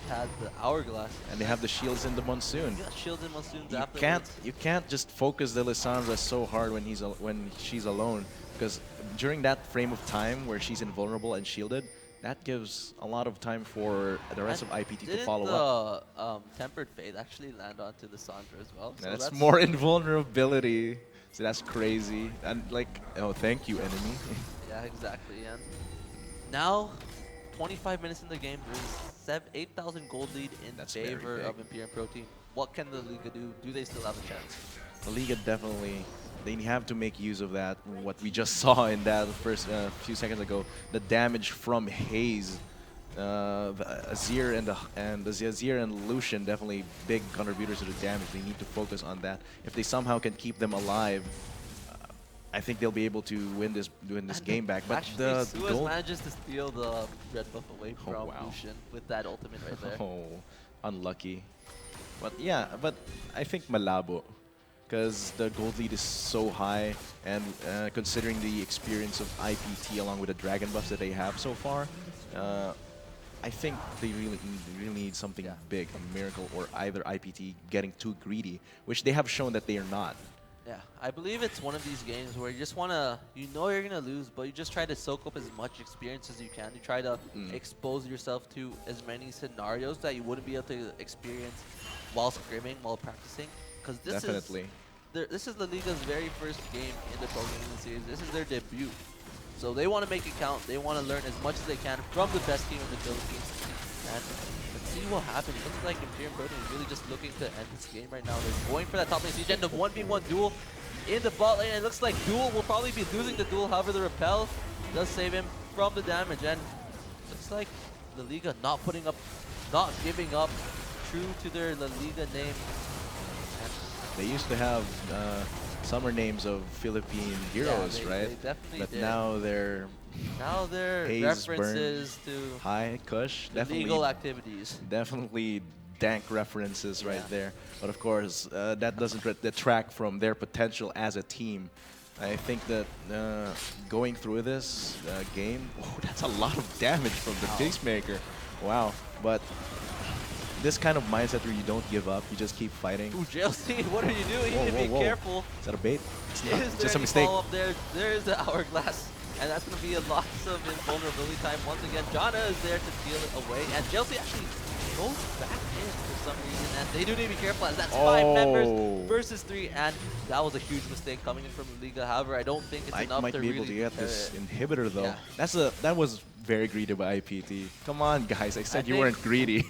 he had the hourglass, And they have the shields in the Monsoon. he got shields and monsoons You afterwards. can't just focus the Lissandra so hard when she's alone, because during that frame of time where she's invulnerable and shielded, That gives a lot of time for the rest And of IPT to didn't follow up. the Tempered Fate actually land onto the Sandra as well? So That's that's more invulnerability. So that's crazy. And like, oh, thank you, enemy. yeah, exactly. And now, 25 minutes in the game, there's 8,000 gold lead in That's very favor big. of Imperium Protein. What can the Liga do? Do they still have a chance? The Liga definitely, they have to make use of that. What we just saw in that first few seconds ago, the damage from Haze, the Azir the Azir and Lucian definitely big contributors to the damage. They need to focus on that. If they somehow can keep them alive, I think they'll be able to win this And game back. But actually, the Suez gold, manages to steal the red buff away oh from wow, Lucian with that ultimate right there. oh unlucky. But yeah, but I think malabo. Because the gold lead is so high, and considering the experience of IPT along with the dragon buffs that they have so far, I think they really need something Yeah. big, a miracle, or either IPT getting too greedy, which they have shown that they are not. Yeah, I believe it's one of these games where you just want to, you know you're going to lose, but you just try to soak up as much experience as you can. You try to expose yourself to as many scenarios that you wouldn't be able to experience while scrimming, while practicing. Because Definitely. this is La Liga's very first game in the Pro Gaming series. This is their debut. So they want to make it count. They want to learn as much as they can from the best team in the Philippines. And let's see what happens. It looks like Imperium Protein is really just looking to end this game right now. They're going for that top lane siege and the 1v1 duel in the bot lane. It looks like Duel will probably be losing the duel. However, the repel does save him from the damage. And looks like La Liga not giving up, true to their La Liga name. They used to have summer names of Philippine heroes, they, right? They definitely But did. now they're Now they're Haze, references to high Kush. illegal activities. Definitely dank references right Yeah. there. But of course, that doesn't detract from their potential as a team. I think that going through this game, oh, that's a lot of damage from the Wow. Peacemaker. Wow. But this kind of mindset where you don't give up, you just keep fighting. Ooh, JLC, what are you doing? You Whoa, need to whoa, be whoa. careful. Is that a bait? It's not. Is It's there just a any mistake. follow-up there? There is the hourglass. And that's going to be a lot of invulnerability time. Once again, Jana is there to steal it away. And JLC actually goes back in for some reason. And they do need to be careful as that's 5 members versus 3. And that was a huge mistake coming in from the Liga. However, I don't think it's I enough might to be really able to get this deter it. inhibitor though. Yeah. That was very greedy by IPT. Come on, guys! I said you think weren't greedy.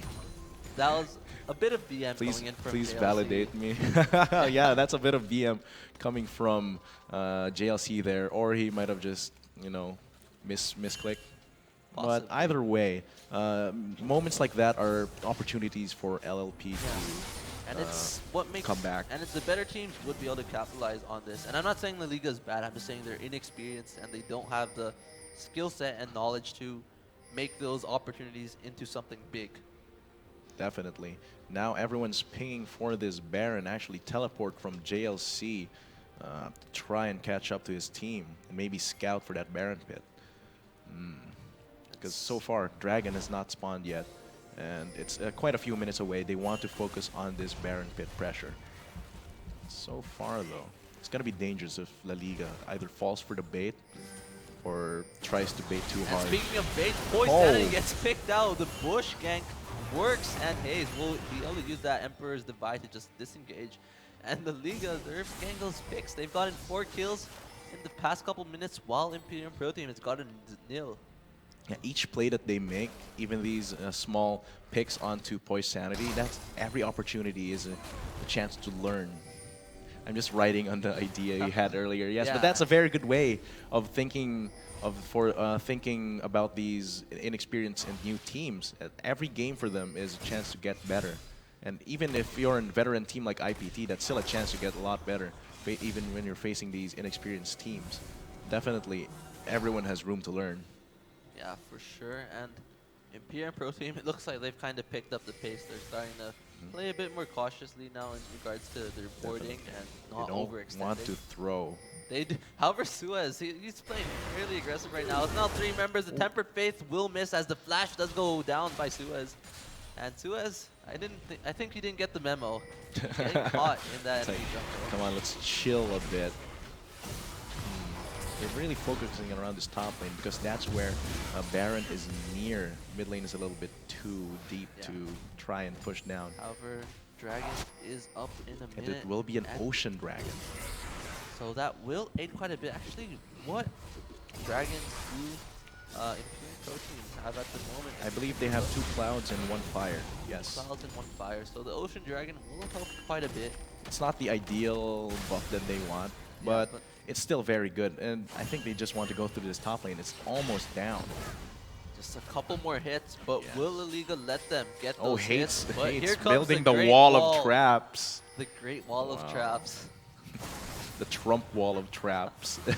That was a bit of BM Please, coming in from please JLC. validate me. Yeah, that's a bit of BM coming from JLC there, or he might have just, you know, misclicked. But Possibly. either way, moments like that are opportunities for LLP Yeah. And it's what makes come back. And it's the better teams would be able to capitalize on this. And I'm not saying the Liga is bad. I'm just saying they're inexperienced and they don't have the skill set and knowledge to make those opportunities into something big. Definitely. Now everyone's pinging for this Baron actually teleport from JLC to try and catch up to his team and maybe scout for that Baron pit. Because so far, Dragon has not spawned yet, and it's quite a few minutes away. They want to focus on this Baron pit pressure. So far, though, it's going to be dangerous if La Liga either falls for the bait or tries to bait too And hard. speaking of bait, Poison gets picked out. The Bush gank works, and Hayes will be able to use that Emperor's Divide to just disengage. And the Liga, their gang goes picks. They've gotten 4 kills in the past couple minutes, while Imperium Protein has gotten 0. Yeah, each play that they make, even these small picks onto Poise Sanity, that's every opportunity is a chance to learn. I'm just riding on the idea you had earlier. Yes, Yeah. but that's a very good way of thinking thinking about these inexperienced and new teams. Every game for them is a chance to get better. And even if you're a veteran team like IPT, that's still a chance to get a lot better, even when you're facing these inexperienced teams. Definitely, everyone has room to learn. Yeah, for sure. And Imperium Pro Team, it looks like they've kind of picked up the pace. They're starting to play a bit more cautiously now in regards to their boarding and not They don't overextending. want to throw. They do. However, Suez, he's playing fairly aggressive right now. It's now 3 members. The Tempered Faith will miss as the flash does go down by Suez. And Suez, I think he didn't get the memo. Getting caught in that It's like, enemy jungle. come on, let's chill a bit. they're really focusing around this top lane because that's where Baron is near. Mid lane is a little bit too deep Yeah. to try and push down. However, Dragon is up in a And minute. it will be an and Ocean Dragon. So that will aid quite a bit. Actually, what Dragons do Imperial Protein have at the moment? I believe they have 2 clouds and 1 fire. Yes. Clouds and 1 fire. So the Ocean Dragon will help quite a bit. It's not the ideal buff that they want, Yeah, but it's still very good. And I think they just want to go through this top lane. It's almost down. Just a couple more hits, but Yes. will La Liga let them get those Oh, hates, hits? But hates here comes building the great wall of traps. The great wall of Wow. traps. The Trump wall of traps. Keep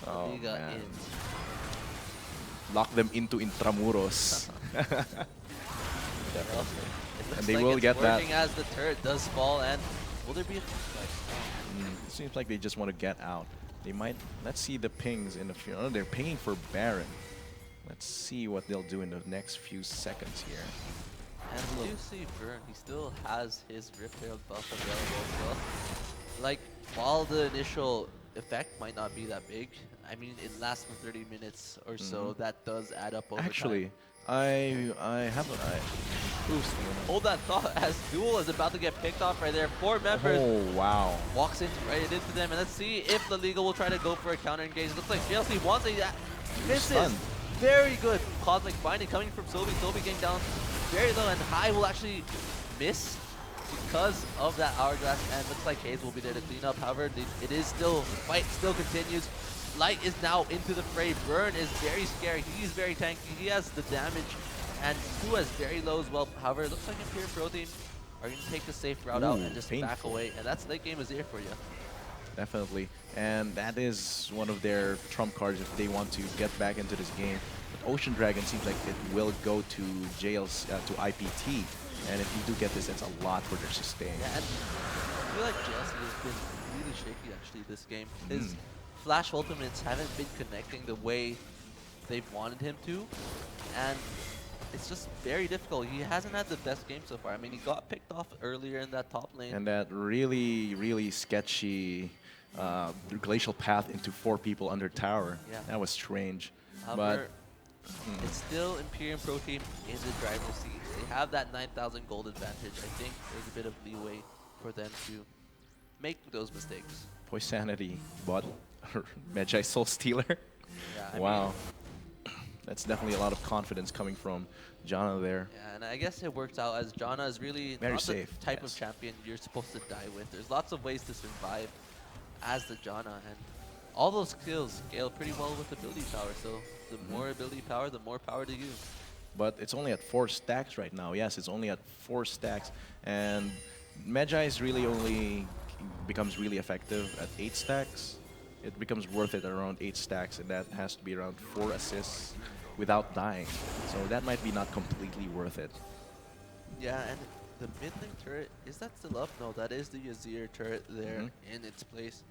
La Oh, Liga man. in. Lock them into Intramuros. Well, it looks And they like will it's get that. working as the turret does fall, and will there be a fight? It seems like they just want to get out. They might. Let's see the pings in the few. Oh, they're pinging for Baron. Let's see what they'll do in the next few seconds here. And we do see Burn, he still has his Rift Herald buff available as well. Like, while the initial effect might not be that big, I mean, it lasts for 30 minutes or so. That does add up over Actually, time. I have an boost. Hold that thought as Duel is about to get picked off right there. 4 members Oh wow! walks right into them, and let's see if La Liga will try to go for a counter engage. Looks like JLC wants a misses. Stunned. Very good cosmic binding coming from Sobi. Sobi getting down very low, and High will actually miss because of that hourglass, and looks like Hayes will be there to clean up. However, it is still, fight still continues. Light is now into the fray. Burn is very scary. He's very tanky. He has the damage, and Stu is very low as well. However, it looks like Imperial Protein are going to take the safe route out Ooh, and just back painful. away, and that's late game is here for you. Definitely, and that is one of their trump cards if they want to get back into this game. But Ocean Dragon seems like it will go to to IPT, and if you do get this, it's a lot for their sustain. Yeah, and I feel like JLC has been really shaky actually this game. His Flash ultimates haven't been connecting the way they've wanted him to, and it's just very difficult. He hasn't had the best game so far. I mean, he got picked off earlier in that top lane. And that really, really sketchy glacial path into 4 people under tower. Yeah. That was strange. However, it's still Imperium Pro Team in the driver's seat. They have that 9,000 gold advantage. I think there's a bit of leeway for them to make those mistakes. Poisanity bot Medjay Soul Stealer. Yeah, I Wow. mean, That's definitely a lot of confidence coming from Jana there. yeah, and I guess it works out as Jana is really Very not safe, the type yes. of champion you're supposed to die with. There's lots of ways to survive as the Jana, and all those skills scale pretty well with ability power. So the more ability power, the more power to you. But it's only at 4 stacks right now. Yes, it's only at 4 stacks. And Medjay is really only becomes really effective at 8 stacks. It becomes worth it around 8 stacks, and that has to be around 4 assists without dying. So that might be not completely worth it. Yeah, and the mid lane turret, is that still up? No, that is the Yazir turret there in its place.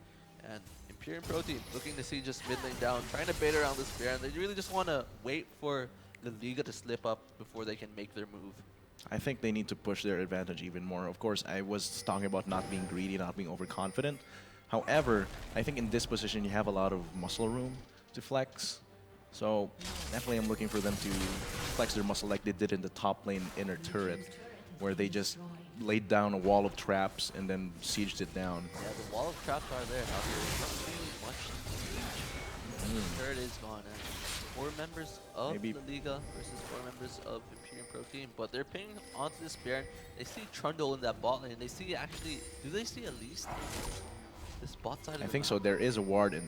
And Imperium Protein looking to see just mid lane down, trying to bait around this Baron. They really just want to wait for the Liga to slip up before they can make their move. I think they need to push their advantage even more. Of course, I was talking about not being greedy, not being overconfident. However, I think in this position you have a lot of muscle room to flex. So definitely I'm looking for them to flex their muscle like they did in the top lane inner turret, where they just laid down a wall of traps and then sieged it down. Yeah, the wall of traps are there. However, there's not really much to siege. The turret is gone. And 4 members of Maybe- the Liga versus 4 members of Imperium Pro Team, but they're pinging onto this Baron. They see Trundle in that bot lane. They see actually, do they see at least this bot side of I the think map? so. There is a ward in,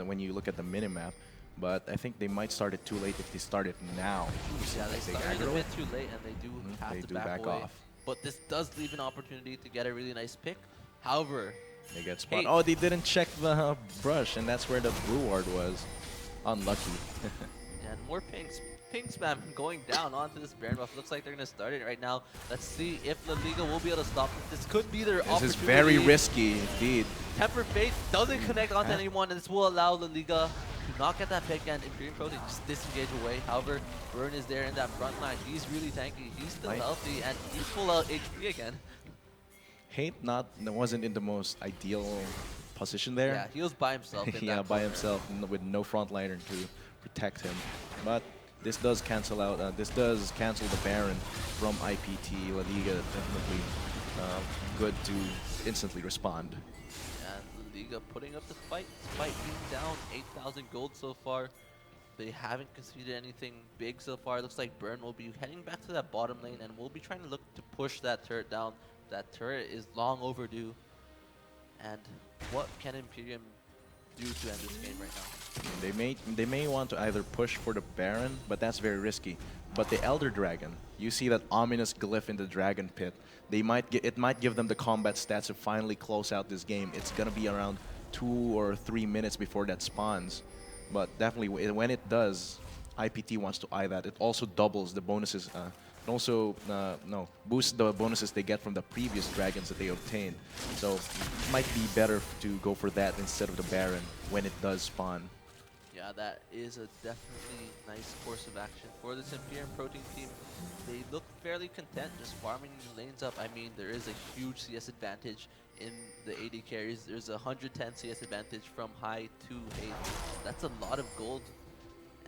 when you look at the minimap, but I think they might start it too late if they start it now. Yeah, they started a aggro. bit too late, and they do have They to do back back away. off. But this does leave an opportunity to get a really nice pick. However, They get spot. Hey. Oh, they didn't check the brush, and that's where the blue ward was. Unlucky. and more ping spam going down onto this Baron buff. Looks like they're going to start it right now. Let's see if La Liga will be able to stop it. This could be their This opportunity. is very risky indeed. Temper Fate doesn't connect onto Yeah. anyone, and this will allow La Liga to not get that pick, and Imperium Pro Team just disengage away. However, Burn is there in that front line. He's really tanky. He's still Right. healthy, and he's full out HP again. Hate wasn't in the most ideal position there. Yeah, he was by himself in Yeah, that by corner. himself with no frontliner to protect him. But this does cancel out. This does cancel the Baron from IPT. La Liga definitely good to instantly respond. And La Liga putting up the fight, despite being down 8,000 gold so far. They haven't conceded anything big so far. It looks like Burn will be heading back to that bottom lane and will be trying to look to push that turret down. That turret is long overdue. And what can Imperium do to end this game right now? They may want to either push for the Baron, but that's very risky. But the Elder Dragon, you see that ominous glyph in the Dragon Pit. It might give them the combat stats to finally close out this game. It's gonna be around 2 or 3 minutes before that spawns. But definitely, when it does, IPT wants to eye that. It also doubles the bonuses. It also boosts the bonuses they get from the previous dragons that they obtained. So it might be better to go for that instead of the Baron when it does spawn. Yeah, that is a definitely nice course of action for this Imperium Protein team. They look fairly content just farming the lanes up. I mean, there is a huge CS advantage in the AD carries. There's a 110 CS advantage from high to late. That's a lot of gold.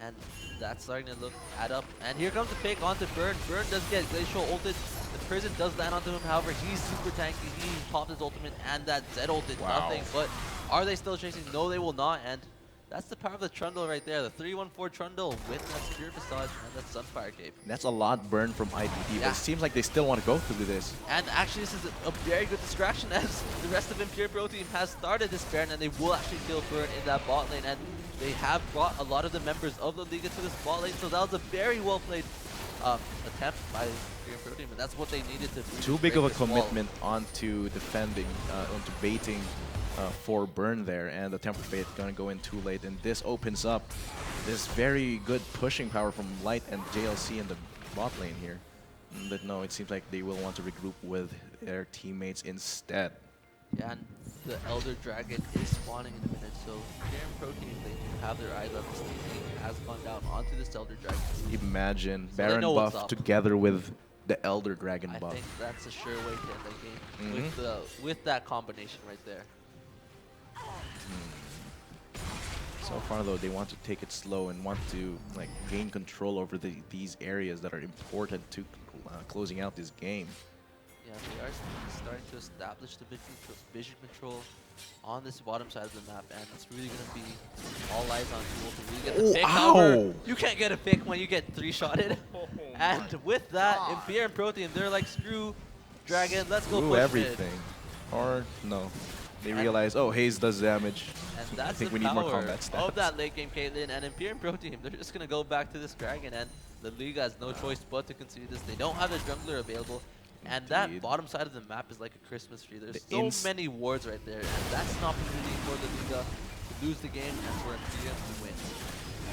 And that's starting to add up. And here comes the pick onto Burn. Burn does get Glacial ulted. The prison does land onto him. However, he's super tanky. He popped his ultimate and that Z ult did nothing. But are they still chasing? No, they will not. And that's the power of the Trundle right there. The 314 Trundle with that Spirit Visage and that Sunfire Cape. That's a lot burned from IPT, but it seems like they still want to go through this. And actually, this is a very good distraction as the rest of Imperium Pro Team has started this Baron, and they will actually kill Burn in that bot lane. And they have brought a lot of the members of the Liga to this bot lane, so that was a very well played attempt by Imperium Pro Team, and that's what they needed to do. Too big of a commitment onto defending, onto baiting for Burn there, and the Temper Fate gonna go in too late, and this opens up this very good pushing power from Light and JLC in the bot lane here. But no, it seems like they will want to regroup with their teammates instead. Yeah, and the Elder Dragon is spawning in a minute, so Imperium Pro Team, they do have their eye level. Stevie has gone down onto this Elder Dragon. Imagine So Baron know what's buff up. together with the Elder Dragon I buff. think that's a sure way to end the game with that combination right there. So far though, they want to take it slow and want to like gain control over these areas that are important to closing out this game. Yeah, they are starting to establish the vision control on this bottom side of the map, and it's really going to be all eyes on Jewel to really get the pick. However, you can't get a pick when you get 3-shotted. And with that, Imperium Pro Team, they're like, screw Dragon, let's go Screw push everything. Or no. They realize, oh, Haze does damage. And I that's think the we need more power combat stats. of that late game Caitlyn and Imperium Pro Team. They're just going to go back to this Dragon, and the Liga has no choice but to concede this. They don't have a jungler available. And that bottom side of the map is like a Christmas tree. There's so many wards right there, and that's an opportunity for the Liga to lose the game and for Imperium to win.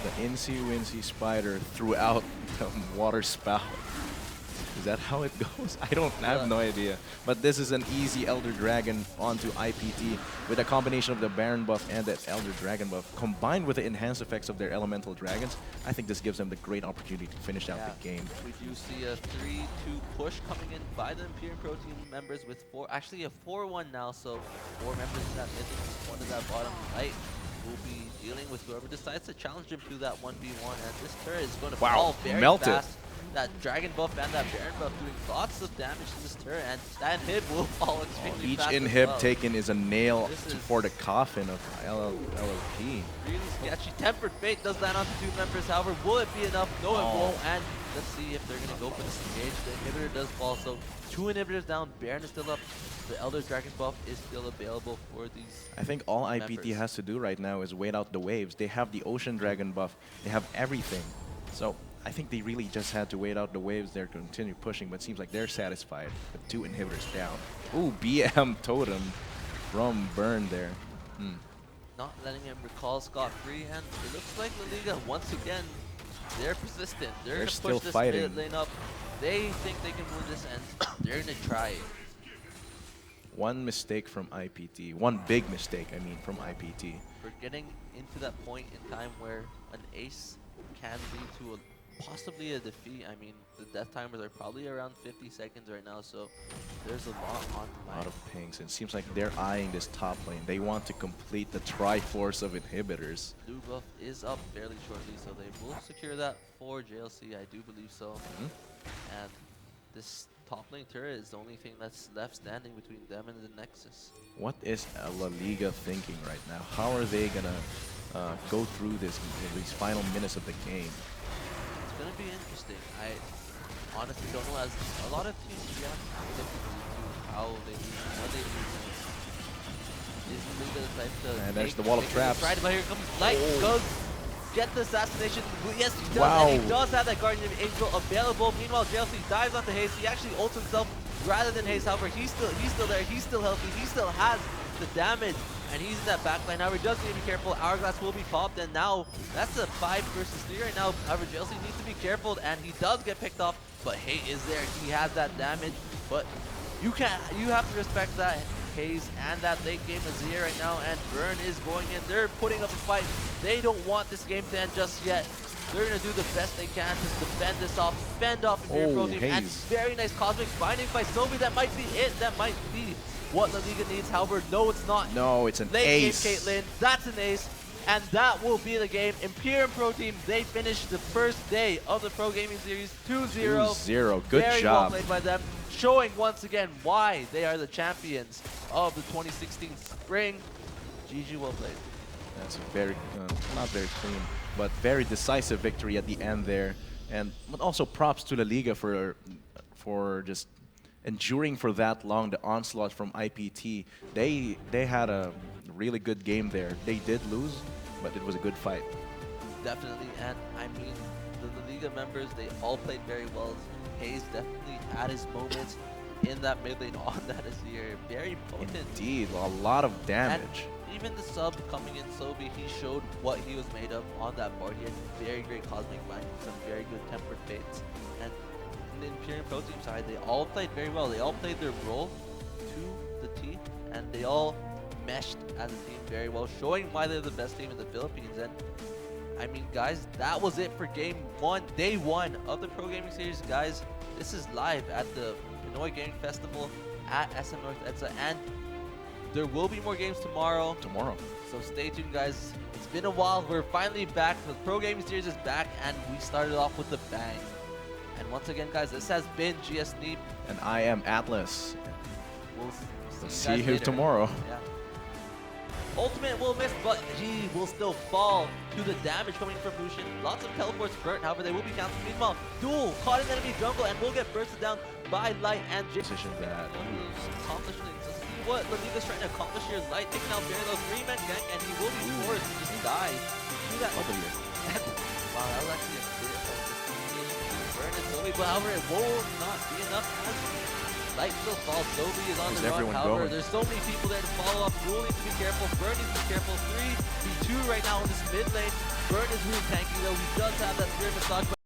The Incy-Wincy Spider threw out the water spout. Is that how it goes? I have no idea. But this is an easy Elder Dragon onto IPT with a combination of the Baron buff and that Elder Dragon buff combined with the enhanced effects of their Elemental Dragons. I think this gives them the great opportunity to finish out the game. We do see a 3-2 push coming in by the Imperium Pro Team members with actually a 4-1 now, so 4 members in that mid lane, 1 in that bottom right. Will be dealing with whoever decides to challenge him to that 1v1, and this turret is going to fall very fast. That Dragon buff and that Baron buff doing lots of damage to this turret, and that inhib will fall extremely fast. Each inhib taken is a nail for the coffin of LLP. Really sketchy. Tempered Fate does land onto 2 members, however, will it be enough? No, it won't, and let's see if they're going to go for this engage. The inhibitor does fall, so 2 inhibitors down, Baron is still up. The Elder Dragon buff is still available for these I think all IPT has to do right now is wait out the waves. They have the Ocean Dragon buff. They have everything. So I think they really just had to wait out the waves there to continue pushing, but it seems like they're satisfied with 2 inhibitors down. Ooh, BM Totem from Burn there. Not letting him recall scot-free, and it looks like La Liga, once again, they're persistent. They're going to push this mid lane up. They think they can win this, and they're going to try. One mistake from IPT. One big mistake, I mean, from IPT. We're getting into that point in time where an ace can lead to a possibly a defeat. I mean, the death timers are probably around 50 seconds right now, so there's a lot on the A lot line. of pings. It seems like they're eyeing this top lane. They want to complete the Triforce of inhibitors. Blue buff is up fairly shortly, so they will secure that for JLC. I do believe so. Mhm. And this top lane turret is the only thing that's left standing between them and the Nexus. What is La Liga thinking right now? How are they gonna go through these final minutes of the game? It's going to be interesting. I honestly don't know, as a lot of teams react differently to how they lose, when they lose. Is Liga the type to And there's the wall of traps. right, but here comes Light, Oh. goes get the assassination. Yes, he does, Wow. and he does have that Guardian Angel available. Meanwhile, JLC dives onto Haze. He actually ults himself rather than Haze. However, he's still there. He's still healthy. He still has the damage, and he's in that backline. However, he does need to be careful. Hourglass will be popped, and now that's a 5 versus 3 right now. However, JLC needs to be careful, and he does get picked off, but Haze is there. He has that damage, but you have to respect that. Haze and that late game is here right now, and Burn is going in. They're putting up a fight. They don't want this game to end just yet. They're going to do the best they can to defend this off, fend off Imperial Pro Team, and Haze. very nice Cosmic Binding by Sobi. That might be it. That might be what La Liga needs. However, no, it's not. No, it's an Late ace. game Caitlyn, that's an ace, and that will be the game. Imperial Pro Team, they finished the first day of the Pro Gaming Series 2-0. 2-0. Good Very job. well played by them, showing once again why they are the champions of the 2016 spring. GG, well played. That's a very, not very clean, but very decisive victory at the end there. And but also props to La Liga for just enduring for that long the onslaught from IPT. They had a really good game there. They did lose, but it was a good fight. Definitely, and I mean, the La Liga members, they all played very well. Hayes definitely had his moments in that mid lane on that Azir. Very potent. Indeed, a lot of damage. And even the sub coming in, Sobi, he showed what he was made of on that board. He had very great Cosmic Binding, some very good Tempered Fates. And in the Imperial Pro Team side, they all played very well. They all played their role to the T, and they all meshed as a team very well, showing why they're the best team in the Philippines. And I mean, guys, that was it for game one, day one of the Pro Gaming Series. Guys, this is live at the Pinoy Gaming Festival at SM North EDSA, and there will be more games tomorrow. So stay tuned, guys. It's been a while. We're finally back. The Pro Gaming Series is back, and we started off with a bang. And once again, guys, this has been GS Neep. And I am Atlas. We'll See you guys later. tomorrow. Yeah. Ultimate will miss, but he will still fall to the damage coming from Lucian. Lots of teleports burnt, however, they will be counted. Meanwhile, Duel caught an enemy jungle and will get bursted down by Light and Jay. Position that. Accomplishments. Let's see what La Liga's trying to accomplish here. Light taking out Barry, 3-man gank, and he will be forced to just die. See that? Over here. Wow, that was actually a bit of a burn and Zoe, but however, it will not be enough. Light still falls. Zoe is on Where's the run. everyone However, going? there's so many people there to follow up. Duel needs to be careful. Burn needs to be careful. 3v2 right now in this mid lane. Burn is really tanky though. He does have that Spirit Massage.